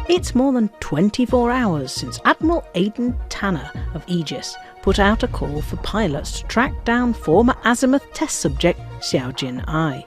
It's more than 24 hours since Admiral Aden Tanner of Aegis put out a call for pilots to track down former Azimuth test subject Seo Jin-Ae.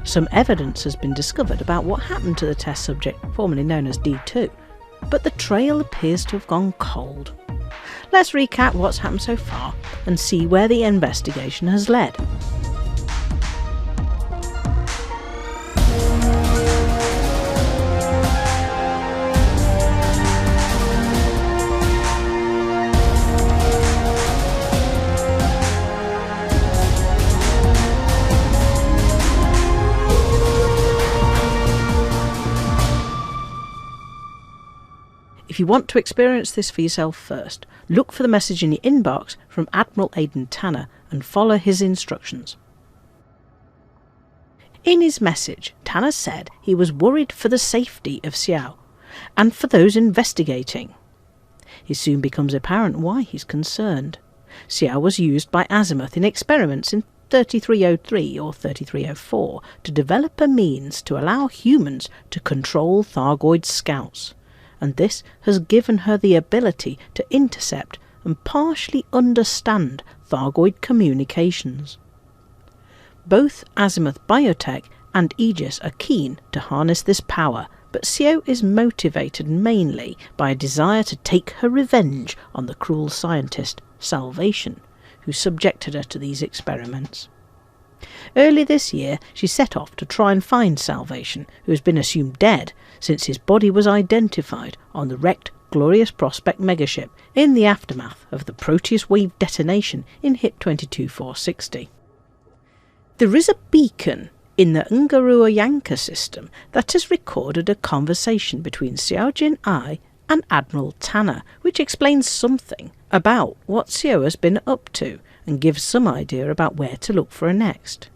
Some evidence has been discovered about what happened to the test subject, formerly known as D2, but the trail appears to have gone cold. Let's recap what's happened so far and see where the investigation has led. If you want to experience this for yourself first, look for the message in your inbox from Admiral Aden Tanner and follow his instructions. In his message, Tanner said he was worried for the safety of Seo and for those investigating. It soon becomes apparent why he's concerned. Seo was used by Azimuth in experiments in 3303 or 3304 to develop a means to allow humans to control Thargoid scouts, and this has given her the ability to intercept and partially understand Thargoid communications. Both Azimuth Biotech and Aegis are keen to harness this power, but Seo is motivated mainly by a desire to take her revenge on the cruel scientist Salvation, who subjected her to these experiments. Early this year, she set off to try and find Salvation, who has been assumed dead since his body was identified on the wrecked Glorious Prospect megaship in the aftermath of the Proteus wave detonation in HIP 22460. There is a beacon in the Ungarua system that has recorded a conversation between Seo Jin-Ae and Admiral Tanner, which explains something about what Seo has been up to and gives some idea about where to look for her next.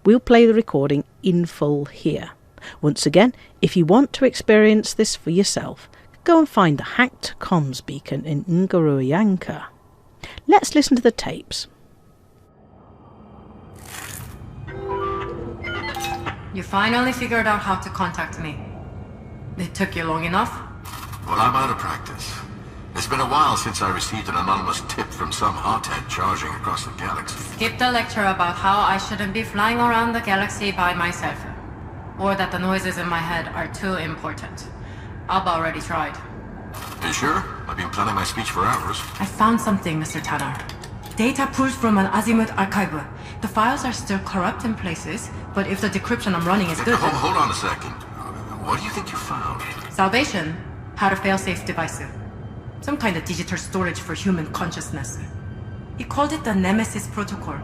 We'll play the recording in full here. Once again, if you want to experience this for yourself, go and find the hacked comms beacon in Ungarua. Let's listen to the tapes. You finally figured out how to contact me. It took you long enough? Well, I'm out of practice. It's been a while since I received an anonymous tip from some hothead charging across the galaxy. Skip the lecture about how I shouldn't be flying around the galaxy by myself. Or that the noises in my head are too important. Alba already tried. You sure? I've been planning my speech for hours. I found something, Mr. Tanner. Data pulled from an Azimuth archive. The files are still corrupt in places, but if the decryption I'm running is good... Hold on a second. What do you think you found? Salvation had a fail-safe device. Some kind of digital storage for human consciousness. He called it the Nemesis Protocol.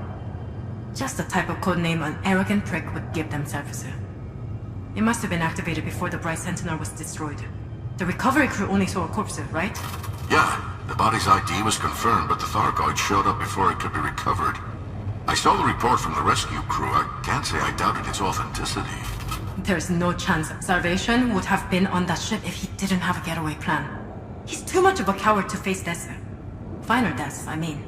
Just the type of codename an arrogant prick would give themselves. It must have been activated before the Bright Sentinel was destroyed. The recovery crew only saw a corpse, right? Yeah, the body's ID was confirmed, but the Thargoid showed up before it could be recovered. I saw the report from the rescue crew. I can't say I doubted its authenticity. There's no chance Salvation would have been on that ship if he didn't have a getaway plan. He's too much of a coward to face death. Final deaths, I mean.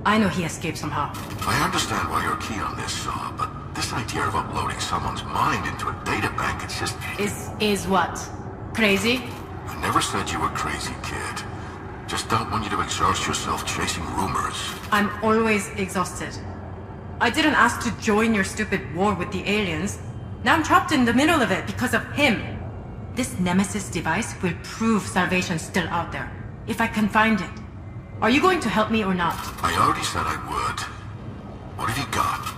I know he escaped somehow. I understand why you're keen on this, Saw, but this idea of uploading someone's mind into a data bank, it's just... Is what? Crazy? I never said you were crazy, kid. Just don't want you to exhaust yourself chasing rumors. I'm always exhausted. I didn't ask to join your stupid war with the aliens. Now I'm trapped in the middle of it because of him. This Nemesis device will prove Salvation's still out there, if I can find it. Are you going to help me or not? I already said I would. What have you got?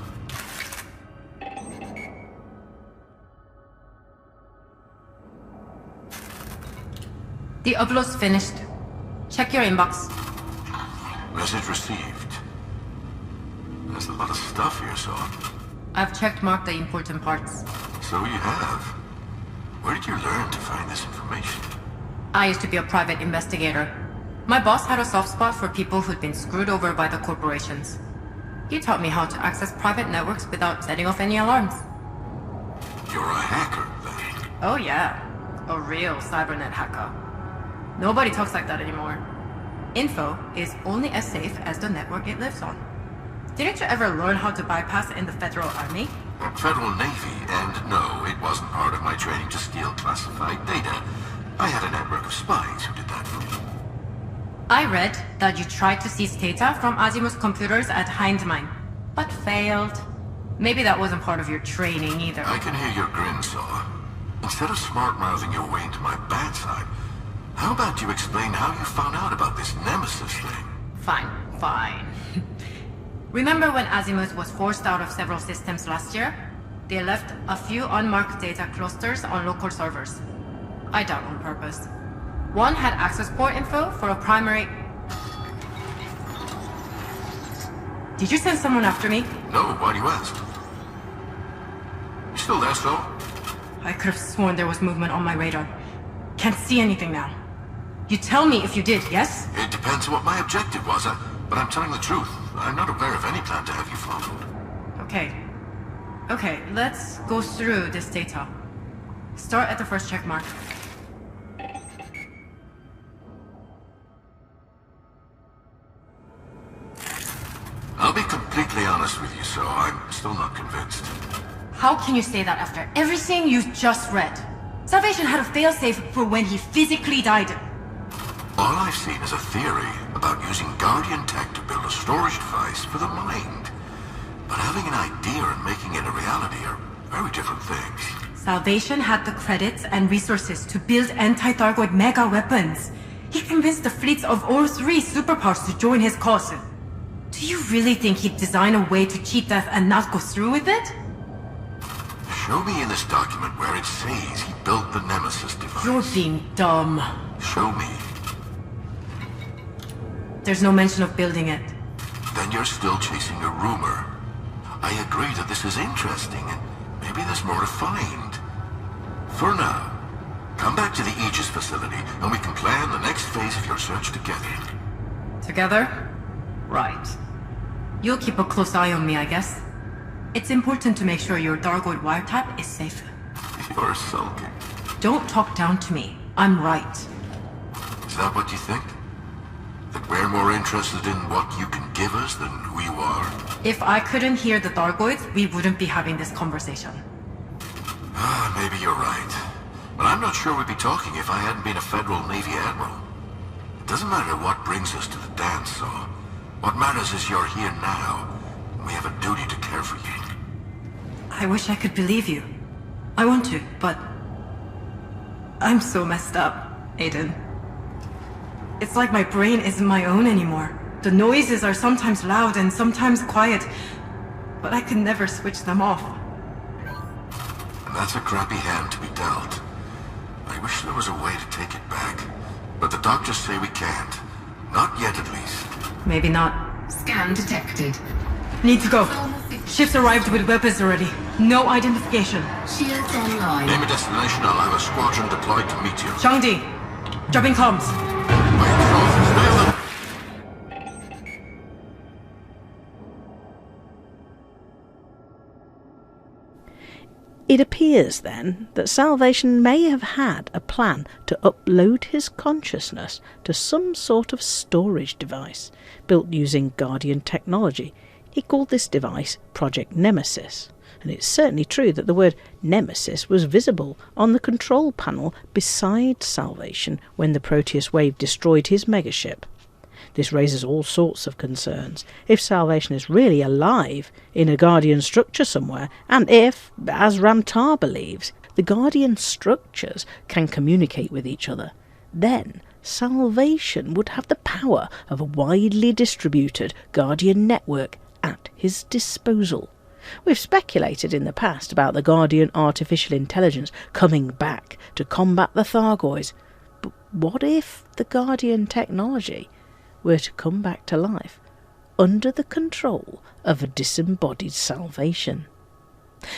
The upload's finished. Check your inbox. Message received. There's a lot of stuff here, Saw. I've checkmarked the important parts. So you have. Where did you learn to find this information? I used to be a private investigator. My boss had a soft spot for people who'd been screwed over by the corporations. He taught me how to access private networks without setting off any alarms. You're a hacker, then? Oh yeah, a real cybernet hacker. Nobody talks like that anymore. Info is only as safe as the network it lives on. Didn't you ever learn how to bypass in the Federal Army? Federal Navy, and no, it wasn't part of my training to steal classified data. I had an I read that you tried to seize data from Azimuth computers at Hindmine, but failed. Maybe that wasn't part of your training either. I can hear your grin, Saw. Instead of smart-mouthing your way into my bad side, how about you explain how you found out about this Nemesis thing? Fine, fine. Remember when Azimuth was forced out of several systems last year? They left a few unmarked data clusters on local servers. I doubt on purpose. One had access port info for a primary... Did you send someone after me? No, why do you ask? You still there, Saw? I could have sworn there was movement on my radar. Can't see anything now. You tell me if you did, yes? It depends on what my objective was, but I'm telling the truth. I'm not aware of any plan to have you followed. Okay, let's go through this data. Start at the first check mark. I'll be completely honest with you, so I'm still not convinced. How can you say that after everything you just read? Salvation had a failsafe for when he physically died. All I've seen is a theory about using Guardian tech to build a storage device for the mind. But having an idea and making it a reality are very different things. Salvation had the credits and resources to build anti-Thargoid mega weapons. He convinced the fleets of all three superpowers to join his cause. Do you really think he'd design a way to cheat death and not go through with it? Show me in this document where it says he built the Nemesis device. You're being dumb. Show me. There's no mention of building it. Then you're still chasing a rumor. I agree that this is interesting, and maybe there's more to find. For now, come back to the Aegis facility, and we can plan the next phase of your search together. Together? Right. You'll keep a close eye on me, I guess. It's important to make sure your Thargoid wiretap is safe. You're sulking. Don't talk down to me. I'm right. Is that what you think? That we're more interested in what you can give us than who you are? If I couldn't hear the Thargoids, we wouldn't be having this conversation. Maybe you're right. But I'm not sure we'd be talking if I hadn't been a Federal Navy Admiral. It doesn't matter what brings us to the dance, Saw. What matters is you're here now, and we have a duty to care for you. I wish I could believe you. I want to, but... I'm so messed up, Aiden. It's like my brain isn't my own anymore. The noises are sometimes loud and sometimes quiet, but I can never switch them off. And that's a crappy hand to be dealt. I wish there was a way to take it back, but the doctors say we can't. Not yet, at least. Maybe not. Scan detected. Need to go. Ships arrived with weapons already. No identification. Shields online. Name a destination, I'll have a squadron deployed to meet you. Shangdi, dropping comms. It appears, then, that Salvation may have had a plan to upload his consciousness to some sort of storage device, built using Guardian technology. He called this device Project Nemesis, and it's certainly true that the word Nemesis was visible on the control panel beside Salvation when the Proteus wave destroyed his megaship. This raises all sorts of concerns. If Salvation is really alive in a Guardian structure somewhere, and if, as Ramtar believes, the Guardian structures can communicate with each other, then Salvation would have the power of a widely distributed Guardian network at his disposal. We've speculated in the past about the Guardian artificial intelligence coming back to combat the Thargoids, but what if the Guardian technology were to come back to life under the control of a disembodied Salvation?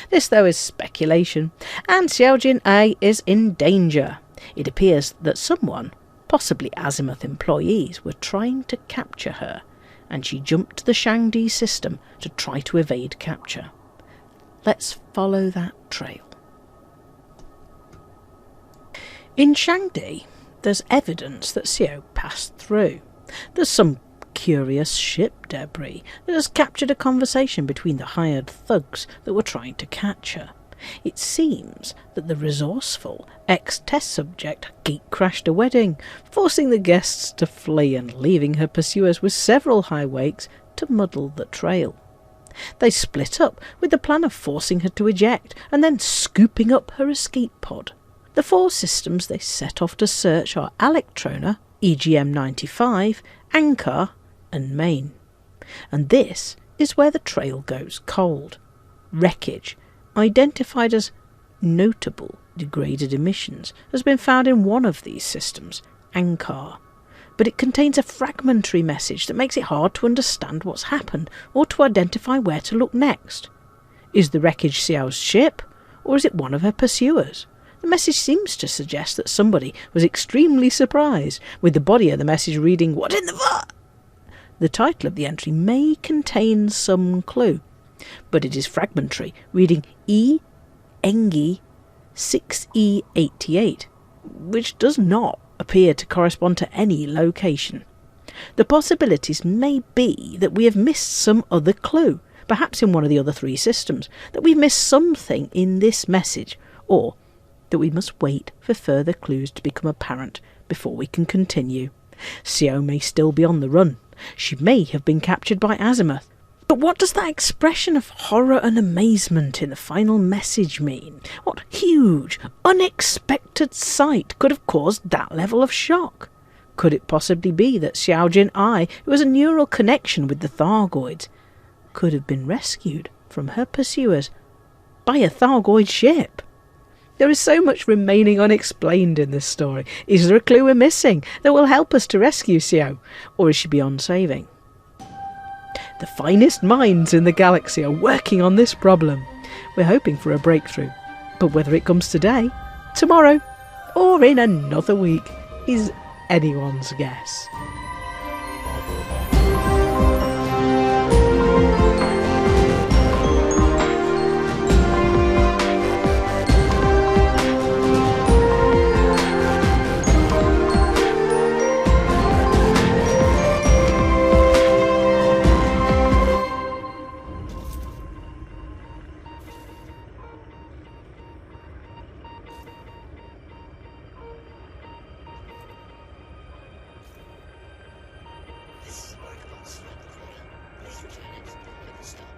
This, though, is speculation, and Seo Jin-Ae is in danger. It appears that someone, possibly Azimuth employees, were trying to capture her, and she jumped the Shangdi system to try to evade capture. Let's follow that trail. In Shangdi, there's evidence that Seo passed through. There's some curious ship debris that has captured a conversation between the hired thugs that were trying to catch her. It seems that the resourceful ex-test subject gate-crashed a wedding, forcing the guests to flee and leaving her pursuers with several high wakes to muddle the trail. They split up with the plan of forcing her to eject and then scooping up her escape pod. The 4 systems they set off to search are Electrona, EGM-95, Anchor and Main. And this is where the trail goes cold. Wreckage, identified as notable degraded emissions, has been found in one of these systems, Anchor, but it contains a fragmentary message that makes it hard to understand what's happened or to identify where to look next. Is the wreckage Seo's ship, or is it one of her pursuers? The message seems to suggest that somebody was extremely surprised, with the body of the message reading, "What in the fuck?" The title of the entry may contain some clue, but it is fragmentary, reading E. Engi 6E88, which does not appear to correspond to any location. The possibilities may be that we have missed some other clue, perhaps in one of the other 3 systems, that we've missed something in this message, or that we must wait for further clues to become apparent before we can continue. Seo may still be on the run. She may have been captured by Azimuth. But what does that expression of horror and amazement in the final message mean? What huge, unexpected sight could have caused that level of shock? Could it possibly be that Seo Jin-Ae, who has a neural connection with the Thargoids, could have been rescued from her pursuers by a Thargoid ship? There is so much remaining unexplained in this story. Is there a clue we're missing that will help us to rescue Seo, or is she beyond saving? The finest minds in the galaxy are working on this problem. We're hoping for a breakthrough, but whether it comes today, tomorrow, or in another week is anyone's guess. This is where I can stop.